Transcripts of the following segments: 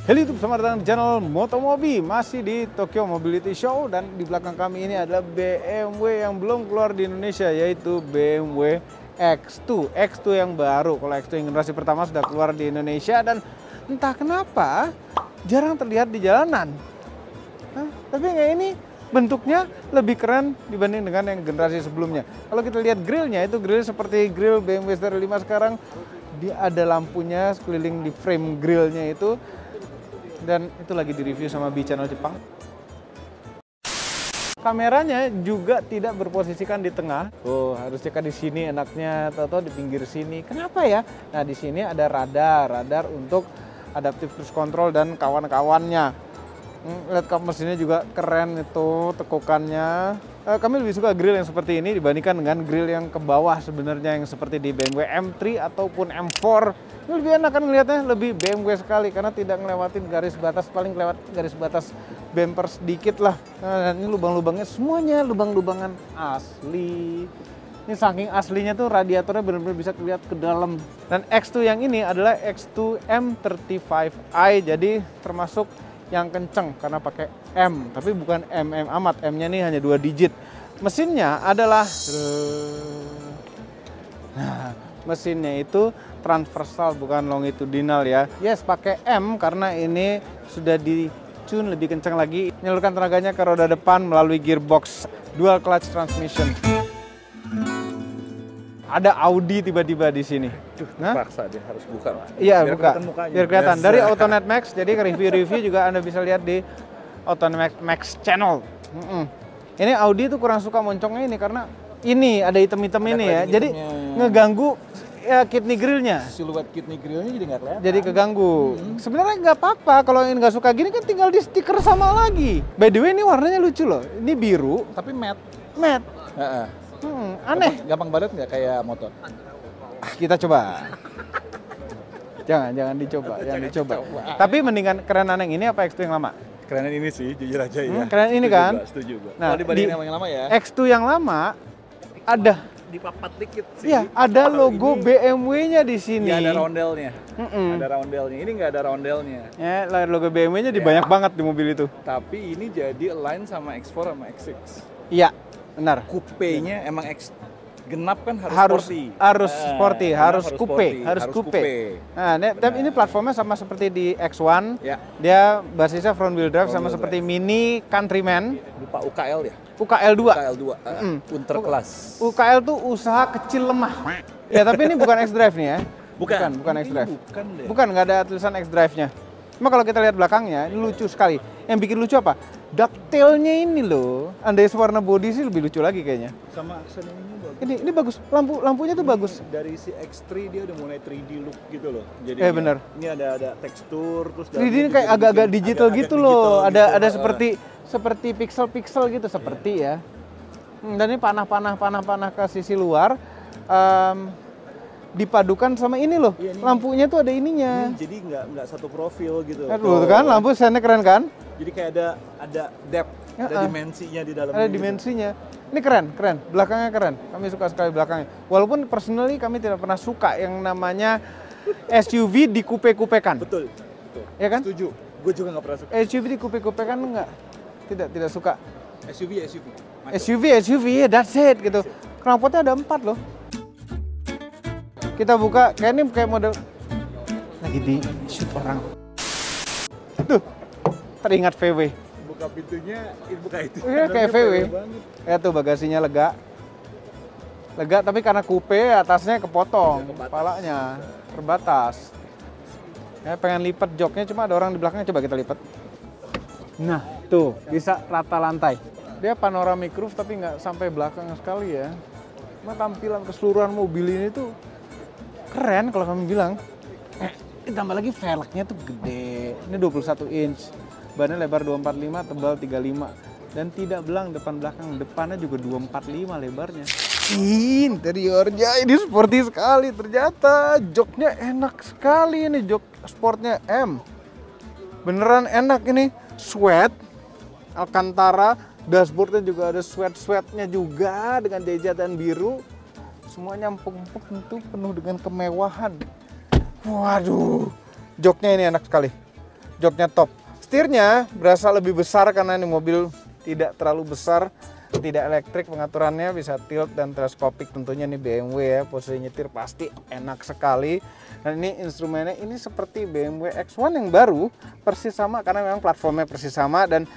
Halo YouTube, selamat datang di channel Motomobi. Masih di Tokyo Mobility Show. Dan di belakang kami ini adalah BMW yang belum keluar di Indonesia, yaitu BMW X2. X2 yang baru. Kalau X2 yang generasi pertama sudah keluar di Indonesia. Dan entah kenapa jarang terlihat di jalanan. Tapi kayak ini bentuknya lebih keren dibanding dengan yang generasi sebelumnya. Kalau kita lihat grillnya, itu grill seperti grill BMW Seri 5 sekarang. Dia ada lampunya sekeliling di frame grillnya itu. Dan itu lagi direview sama B Channel Jepang. Kameranya juga tidak berposisikan di tengah. Oh, harusnya kan di sini enaknya, atau di pinggir sini. Kenapa ya? Nah, di sini ada radar untuk adaptive cruise control dan kawan-kawannya. Lihat kap mesinnya juga keren itu tekukannya. Kami lebih suka grill yang seperti ini dibandingkan dengan grill yang ke bawah sebenarnya, yang seperti di BMW M3 ataupun M4. Ini lebih enak kan ngelihatnya, lebih BMW sekali karena tidak ngelewatin garis batas, paling lewat garis batas bumper sedikit lah. Nah, ini lubang-lubangnya semuanya lubang-lubangan asli. Ini saking aslinya tuh radiatornya benar-benar bisa kelihatan ke dalam. Dan X2 yang ini adalah X2 M35i, jadi termasuk yang kenceng karena pakai M, tapi bukan MM amat. M-nya ini hanya 2 digit. Mesinnya adalah, nah, mesinnya itu transversal bukan longitudinal ya. Yes, pakai M karena ini sudah di-tune lebih kencang lagi. Menyalurkan tenaganya ke roda depan melalui gearbox dual clutch transmission. Ada Audi tiba-tiba di sini. Terpaksa dia harus buka. Iya, buka. Biar kelihatan. Dari AutoNet Max, jadi review-review juga Anda bisa lihat di AutoNet Max channel. Ini Audi tuh kurang suka moncongnya ini karena ini ada hitam-hitam ini ya. Jadi ngeganggu ya kidney grillnya. Siluet kidney grillnya jadi nggak kelihatan. Jadi keganggu. Sebenarnya nggak apa-apa kalau nggak suka gini kan tinggal di stiker sama lagi. By the way ini warnanya lucu loh. Ini biru tapi matte. Matte. Aneh. Gampang banget nggak kayak motor? Kita coba. jangan dicoba, jangan dicoba. Tapi mendingan kerenan yang ini apa X2 yang lama? Kerenan ini sih, jujur aja ya. Keren ini kan? Setuju gua. Nah, kalau dibandingin sama yang lama ya. X2 yang lama ada Dipapat dikit sih. Iya, ada logo BMW-nya di sini. Iya, ada rondelnya. Ada rondelnya. Ini nggak ada rondelnya. Ya, logo BMW-nya di banyak banget di mobil itu. Tapi ini jadi align sama X4 sama X6. Iya, benar. Coupe-nya emang X genap kan harus sporty. Harus sporty, harus coupe, sporty, harus coupe. Nah, tapi ini platformnya sama seperti di X1. Ya. Dia basisnya front wheel drive sama seperti Mini Countryman. Lupa UKL ya? UKL 2. UKL 2. Unterclass. UKL tuh usaha kecil lemah. Ya, tapi ini bukan X-Drive nih ya. Bukan X-Drive. Bukan, nggak ada tulisan X-Drive-nya. Cuma kalau kita lihat belakangnya, ini lucu sekali. Yang bikin lucu apa? Ducktail-nya ini loh. Andai warna body sih lebih lucu lagi kayaknya. Sama aksen ini bagus. Ini bagus. Lampunya tuh bagus. Dari si X3 dia udah mulai 3D look gitu loh. Jadi bener. Ini ada tekstur terus 3D ini kayak agak-agak digital gitu loh. Ada seperti pixel-pixel gitu seperti ya. Dan ini panah ke sisi luar. Dipadukan sama ini loh. Iya, lampunya tuh ada ininya. Jadi nggak satu profil gitu. Tuh kan lampu sennya keren kan? Jadi kayak ada depth, ada dimensinya di dalamnya. Ada dimensinya. Ini keren. Belakangnya keren. Kami suka sekali belakangnya. Walaupun personally kami tidak pernah suka yang namanya SUV di coupe-coupekan. Betul. Ya kan? Setuju. Gue juga nggak pernah suka. SUV di coupe-coupekan enggak. Tidak suka. SUV, that's it gitu. Knalpotnya ada 4 loh. Kita buka, kayak model lagi di shoot orang. Tuh, teringat VW. Buka pintunya, buka itu. Iya, kayak VW. Ya tuh bagasinya lega, tapi karena coupe atasnya kepotong, kepalanya terbatas. Ya, pengen lipat joknya, cuma ada orang di belakangnya, coba kita lipat. Nah, tuh bisa rata lantai. Dia panoramic roof tapi nggak sampai belakang sekali ya. Cuma tampilan keseluruhan mobil ini tuh keren kalau kami bilang. Ditambah lagi velgnya tuh gede. Ini 21 inch. Bannya lebar 245, tebal 35. Dan tidak belang depan belakang. Depannya juga 245 lebarnya. Interiornya ini sporty sekali ternyata. Joknya enak sekali ini, jok sportnya M. Beneran enak ini. Sweat Alcantara. Dashboardnya juga ada sweat-sweatnya juga dengan jajanan biru. Semuanya empuk-empuk itu penuh dengan kemewahan. Waduh, joknya ini enak sekali. joknya top. Setirnya berasa lebih besar karena ini mobil tidak terlalu besar, tidak elektrik, pengaturannya bisa tilt dan teleskopik. Tentunya ini BMW ya, posisi nyetir pasti enak sekali. Dan ini instrumennya ini seperti BMW X1 yang baru, persis sama karena memang platformnya persis sama. Dan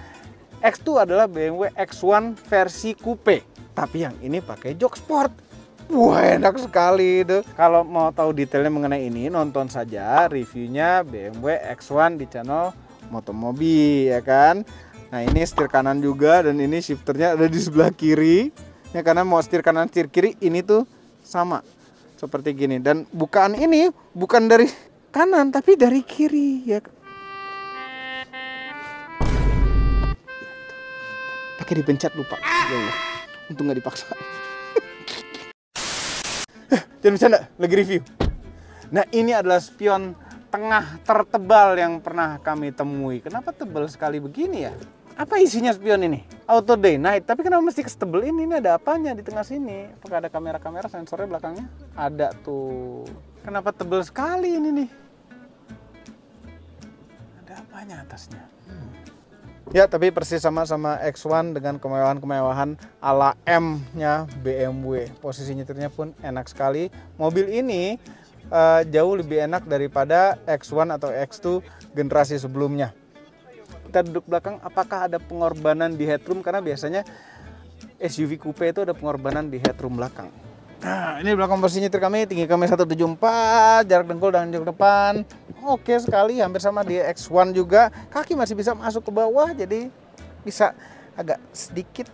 X2 adalah BMW X1 versi coupe, tapi yang ini pakai jok sport. Wah, enak sekali itu. Kalau mau tahu detailnya mengenai ini, nonton saja reviewnya BMW X1 di channel Motomobi ya kan. Nah, ini setir kanan juga dan ini shifternya ada di sebelah kiri. Ya, karena mau setir kanan setir kiri ini tuh sama seperti gini. Dan bukaan ini bukan dari kanan tapi dari kiri ya. Pakai dipencet lupa. Ya Allah, untung nggak dipaksa. Jangan bercanda, lagi review. Nah, ini adalah spion tengah tertebal yang pernah kami temui. Kenapa tebal sekali begini ya? Apa isinya spion ini? Auto day night, tapi kenapa mesti setebal ini? Ini ada apanya di tengah sini? Apakah ada kamera-kamera sensornya belakangnya? Ada tuh. Kenapa tebal sekali ini nih? Ada apanya atasnya? Ya, tapi persis sama X1 dengan kemewahan-kemewahan ala M-nya BMW. Posisi nyetirnya pun enak sekali. Mobil ini jauh lebih enak daripada X1 atau X2 generasi sebelumnya. Kita duduk belakang, apakah ada pengorbanan di headroom? Karena biasanya SUV coupe itu ada pengorbanan di headroom belakang. Nah, ini belakang posisi nyetir kami, tinggi kami 174, jarak dengkul dengan jok depan oke sekali, hampir sama di X1 juga. Kaki masih bisa masuk ke bawah, jadi bisa agak sedikit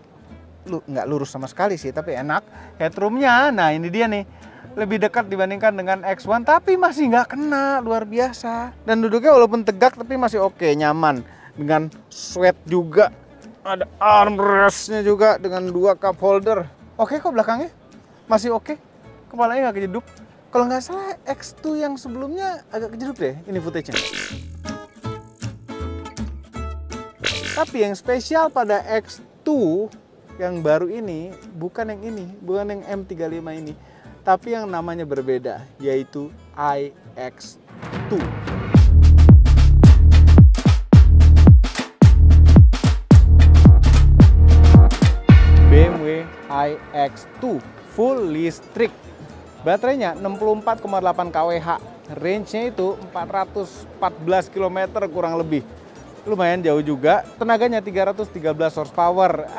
nggak lurus sama sekali sih, tapi enak. Headroomnya, nah ini dia nih, lebih dekat dibandingkan dengan X1, tapi masih nggak kena, luar biasa. Dan duduknya walaupun tegak, tapi masih oke, nyaman. Dengan sweat juga, ada armrestnya juga dengan 2 cup holder. Oke kok belakangnya, masih oke. Kepalanya nggak kejeduk. Kalau nggak salah X2 yang sebelumnya agak kejeduk deh, ini footage-nya. Tapi yang spesial pada X2 yang baru ini, bukan yang ini, bukan yang M35 ini, tapi yang namanya berbeda, yaitu iX2. BMW iX2 full listrik. Baterainya 64,8 kWh. Range-nya itu 414 km kurang lebih. Lumayan jauh juga. Tenaganya 313 horsepower.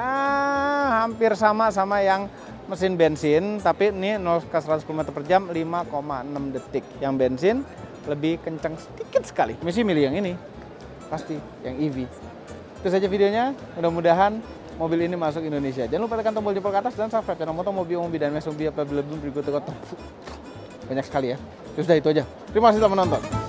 Hampir sama yang mesin bensin, tapi ini 0 ke 100 km per jam 5,6 detik. Yang bensin lebih kencang sedikit sekali. Mesti milih yang ini. Pasti yang EV. Itu saja videonya. Mudah-mudahan mobil ini masuk Indonesia. Jangan lupa tekan tombol jempol ke atas dan subscribe channel Motomobi dan Mesobi apabila belum berikut banyak sekali ya. Sudah itu aja. Terima kasih telah menonton.